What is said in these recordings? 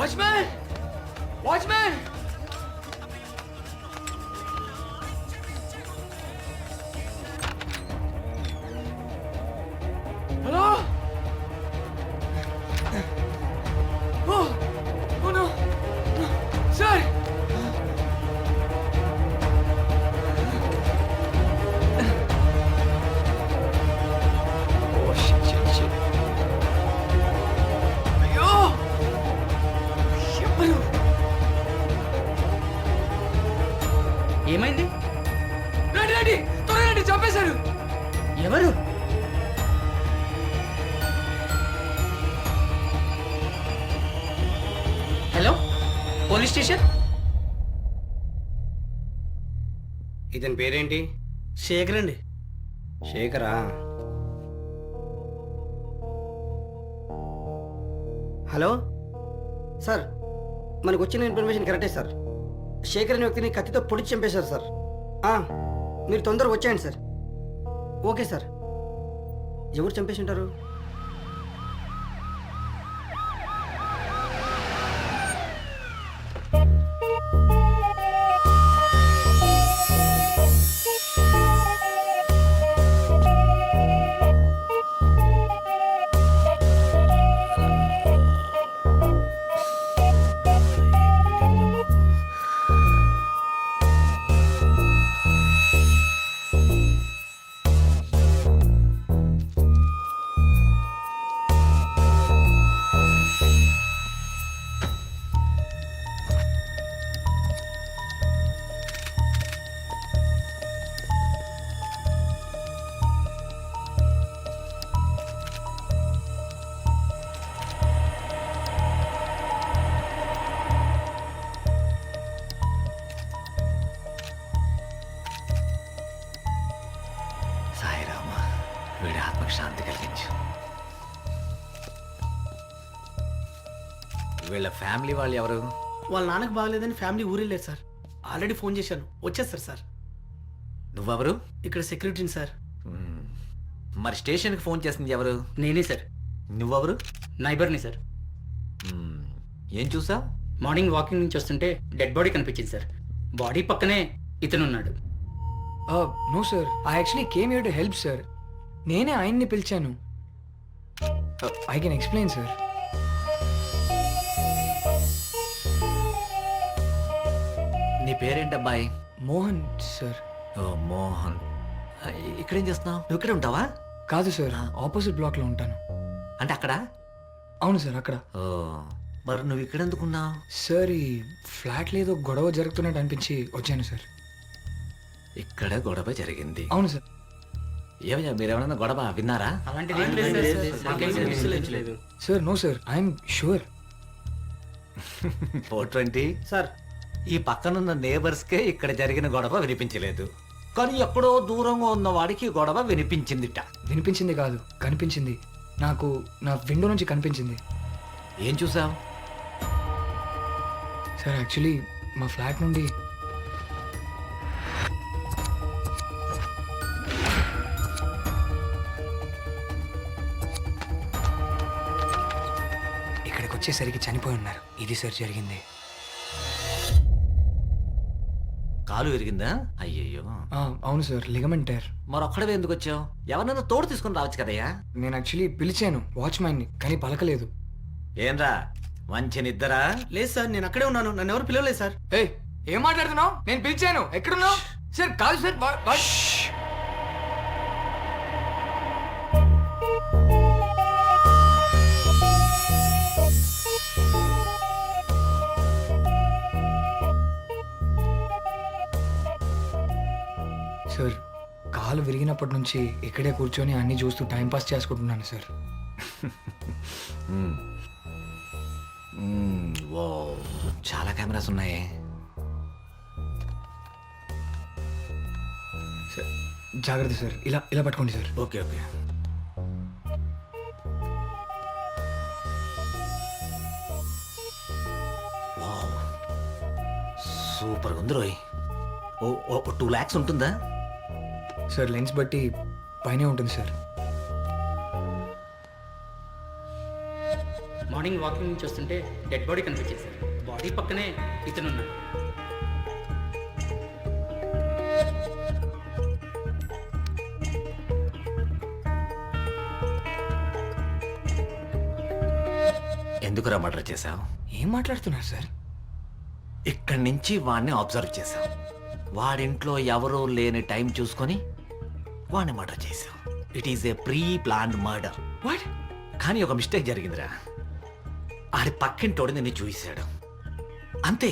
Watchman watchman hello oh oh no sir oh shit shit shit అయ్యో ఎవరు ఏమైంది? రండి రండి త్వరగా రండి చంపేశారు ఎవరు? Hello police station. ఇతని పేరేంటి? శేఖర్ అండి. శేఖరా? హలో సార్, మనకు వచ్చిన ఇన్ఫర్మేషన్ కరెక్టే సార్. శేఖర్ అనే వ్యక్తిని కత్తితో పొడిచి చంపేశారు సార్. మీరు తొందరగా వచ్చేయండి సార్. Okay sir. ఎవరు చంపేసి ఉంటారు? వీడి ఆత్మకు శాంతి కలిగించు. వీళ్ళ ఫ్యామిలీ వాళ్ళు ఎవరు? వాళ్ళ నాన్నకు బాగలేదని ఫ్యామిలీ ఊరెళ్ళారు సార్. ఆల్రెడీ ఫోన్ చేశాను, వచ్చేస్తారు సార్. నువ్వెవరు? ఇక్కడ సెక్యూరిటీని సార్. మరి స్టేషన్కి ఫోన్ చేసింది ఎవరు? నేనే సార్. నువ్వెవరు? నైబర్ని సార్. ఏం చూసా? మార్నింగ్ వాకింగ్ నుంచి వస్తుంటే డెడ్ బాడీ కనిపించింది సార్. బాడీ పక్కనే ఇతను ఉన్నాడు. No sir, I actually came here to help sir. నేనే ఆయన్ని పిలిచాను. I can explain sir. నీ పేరేంటబ్బాయి? మోహన్ సార్. ఓ మోహన్. ఇక్కడేం చేస్తున్నావు? నువ్వు ఇక్కడే ఉంటావా? కాదు సార్, ఆపోజిట్ బ్లాక్లో ఉంటాను. అంటే అక్కడ? అవును సార్, అక్కడ. ఓ, మరి నువ్వు ఇక్కడ ఎందుకున్నావు? సార్, ఈ ఫ్లాట్లో ఏదో గొడవ జరుగుతున్నట్టు అనిపించి వచ్చాను సార్. ఇక్కడ గొడవ జరిగింది? అవును సార్. ఏమయ్యా, మీరేమన్నా గొడవ విన్నారా? Sir no sir, I'm sure. 420 sir, ఈ పక్కనున్న నేబర్స్కే ఇక్కడ జరిగిన గొడవ వినిపించలేదు, కానీ ఎక్కడో దూరంగా ఉన్న వాడికి గొడవ వినిపించిందిట. వినిపించింది కాదు, కనిపించింది. నాకు నా విండో నుంచి కనిపించింది. ఏం చూసావు? సార్, యాక్చువల్లీ మా ఫ్లాట్ నుండి ఇక్కడికి వచ్చేసరికి చనిపోయి ఉన్నారు. ఇది సార్ జరిగింది. కాలు విరిగిందా? అయ్యయ్యో. అవును సార్, లిగమెంట్ టైర్. మరొక్కడవే ఎందుకు వచ్చావు? ఎవరన్నా తోడు తీసుకుని రావచ్చు కదయ్యా. నేను యాక్చువల్లీ పిలిచాను వాచ్మ్యాన్ని, కానీ పలకలేదు. ఏంరా, మంచి నిద్దరా? లేదు సార్, నేను అక్కడే ఉన్నాను. నన్ను ఎవరు పిలవలేదు సార్. ఏయ్, ఏం మాట్లాడుతున్నావు? నేను పిలిచాను. ఎక్కడున్నావు? సార్ కాదు సార్. సార్, కాలు విరిగినప్పటి నుంచి ఇక్కడే కూర్చొని అన్ని చూస్తూ టైంపాస్ చేసుకుంటున్నాను సార్. ఓ, చాలా కెమెరాస్ ఉన్నాయి. సార్ జాగ్రత్త సార్, ఇలా ఇలా పట్టుకోండి సార్. Okay okay. సూపర్ ఉంది రోయ్. ఓ 2 lakhs ఉంటుందా? సార్, లెన్స్ బట్టి పైనే ఉంటుంది సార్. మార్నింగ్ వాకింగ్ నుంచి వస్తుంటే డెడ్ బాడీ కనిపించింది సార్. బాడీ పక్కనే ఇతను ఉన్నాడు. ఎందుకురా మర్డర్ చేశావు? ఏం మాట్లాడుతున్నారు సార్? ఇక్కడి నుంచి వాడిని అబ్జర్వ్ చేశావు. వాడింట్లో ఎవరూ లేని టైం చూసుకొని వాడిని మర్డర్ చేశావు. It is a pre planned murder. What? కానీ ఒక మిస్టేక్ జరిగిందిరా. ఆడి పక్కింటోడు నిన్ను చూశాడు అంతే.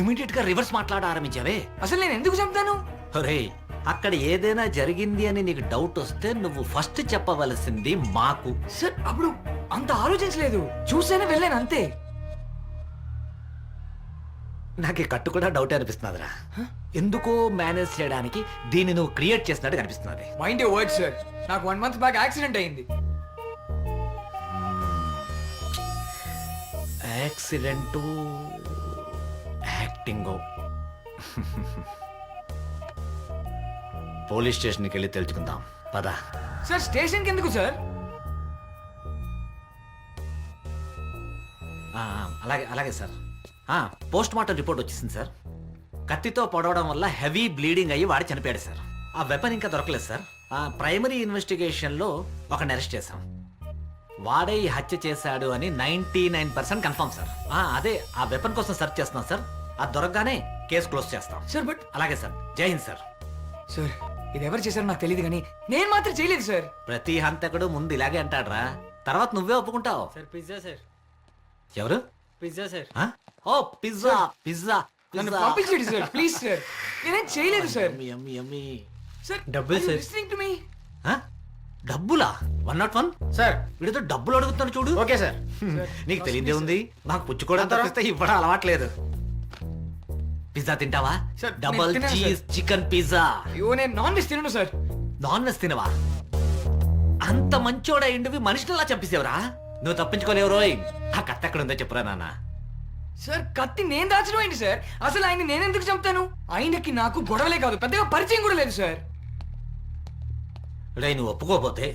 ఇమీడియట్ గా రివర్స్ మాట్లాడ ఆరంభించావే. అసలు నేను ఎందుకు చంపుతాను? ఒరేయ్, అక్కడ ఏదైనా జరిగింది అని నీకు డౌట్ వస్తే నువ్వు ఫస్ట్ చెప్పవలసింది మాకు. సార్ అప్పుడు అంత ఆలోచించలేదు, చూసానే వెళ్ళాను అంతే. నాకు ఈ కట్టు కూడా డౌట్ అనిపిస్తున్నదిరా. ఎందుకో మేనేజ్ చేయడానికి దీన్ని నువ్వు క్రియేట్ చేసినట్టు కనిపిస్తున్నది. మైండ్ ఏ వర్డ్ సార్. నాకు 1 month బ్యాక్ యాక్సిడెంట్ అయింది. యాక్సిడెంటు, యాక్టింగో. పోలీస్ స్టేషన్కి వెళ్ళి తెలుసుకుందాం పద. సార్ స్టేషన్కి ఎందుకు సార్? అలాగే అలాగే సార్. పోస్ట్ మార్టం రిపోర్ట్ వచ్చేసింది సార్. కత్తితో పొడవడం వల్ల హెవీ బ్లీడింగ్ అయ్యి వాడి చనిపోయాడు సార్. ఆ వెపన్ ఇంకా దొరకలేదు సార్. ప్రైమరీ ఇన్వెస్టిగేషన్లో ఒకని అరెస్ట్ చేశాం. వాడే ఈ హత్య చేశాడు అని 99% కన్ఫర్మ్ సార్. అదే ఆ వెపన్ కోసం సెర్చ్ చేస్తున్నాం సార్. అది దొరకగానే కేసు క్లోజ్ చేస్తాం సార్ బట్ అలాగే సార్. జై హింద్ సార్. సార్ ఇది ఎవరు చేశారో నాకు తెలియదు కానీ నేను మాత్రం చేయలేదు సార్. ప్రతి హంతకుడు ముందు ఇలాగే అంటాడ్రా, తర్వాత నువ్వే ఒప్పుకుంటావు. Sir pizza sir. ఎవరు? Pizza sir. ఓ పిజ్జా పిజ్జా నన్ను పంపించండి సార్ ప్లీజ్ సార్. నేనేం చేయలేదు సార్. సార్ డబ్బులు సార్. Listening to me. డబ్బులా? 101 సార్. వీడితో డబ్బులు అడుగుతాను చూడు. Okay sir. నీకు తెలియదే ఉంది, నాకు పుచ్చుకోవడం తప్పిస్తే ఇవ్వడం అలవాట్లేదు. పిజ్జా తింటావా? సార్, డబల్ నేను తినను, చీజ్ చికెన్ పిజ్జా. అయ్యో నేను నాన్ వెజ్ తినను సార్. నాన్ వెజ్ తినవా? అంత మంచోడ ఎండువి మనిషిని ఎలా చంపేసేవరా? నువ్వు తప్పించుకోలేవు రోయ్. ఆ కత్తి ఎక్కడ ఉందో చెప్పురా నాన్న. సార్ కత్తి నేను దాచడం ఏంటి సార్? అసలు ఆయన నేను ఎందుకు చంపుతాను? ఆయనకి నాకు గొడవలే కాదు, పెద్దగా పరిచయం కూడా లేదు సార్. రే నువ్వు ఒప్పుకోపోతే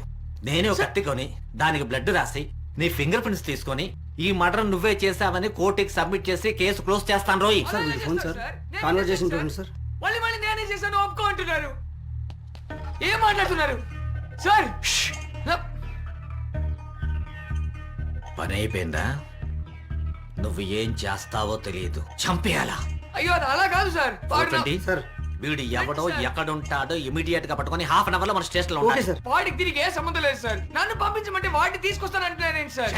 నేనే ఒక కత్తి కొని దానికి బ్లడ్ రాసి నీ ఫింగర్ ప్రింట్స్ తీసుకొని ఈ మర్డర్ నువ్వే చేసావని కోర్టుకి సబ్మిట్ చేసి కేసు క్లోజ్ చేస్తాను రోయ్. సార్ అలానే మీ ఫోన్ చేస్తాను సార్. నేను కాన్వర్జేషన్ చేస్తాను చూడండి సార్. మళ్ళీ మళ్ళీ నేనే చేశాను ఒప్పుకో అంటున్నారు. ఏం మాట్లాడుతున్నారు సార్? పని అయిపోయిందా? నువ్వు ఏం చేస్తావో తెలియదు, చంపేయాలా? అయ్యో అది అలా కాదు సార్. వాడు నా- చూడండి, సార్. వీడు ఎవడో ఎక్కడుంటాడో ఇమీడియట్ గా పట్టుకొని ½ అవర్ లో మన స్టేషన్ లో ఓకే ఉండాలి. సార్. వాడికి తిరిగి ఏ సంబంధం లేదు సార్. నన్ను పంపించమంటే వాడిని తీసుకొస్తానంటున్నారేంటి సార్?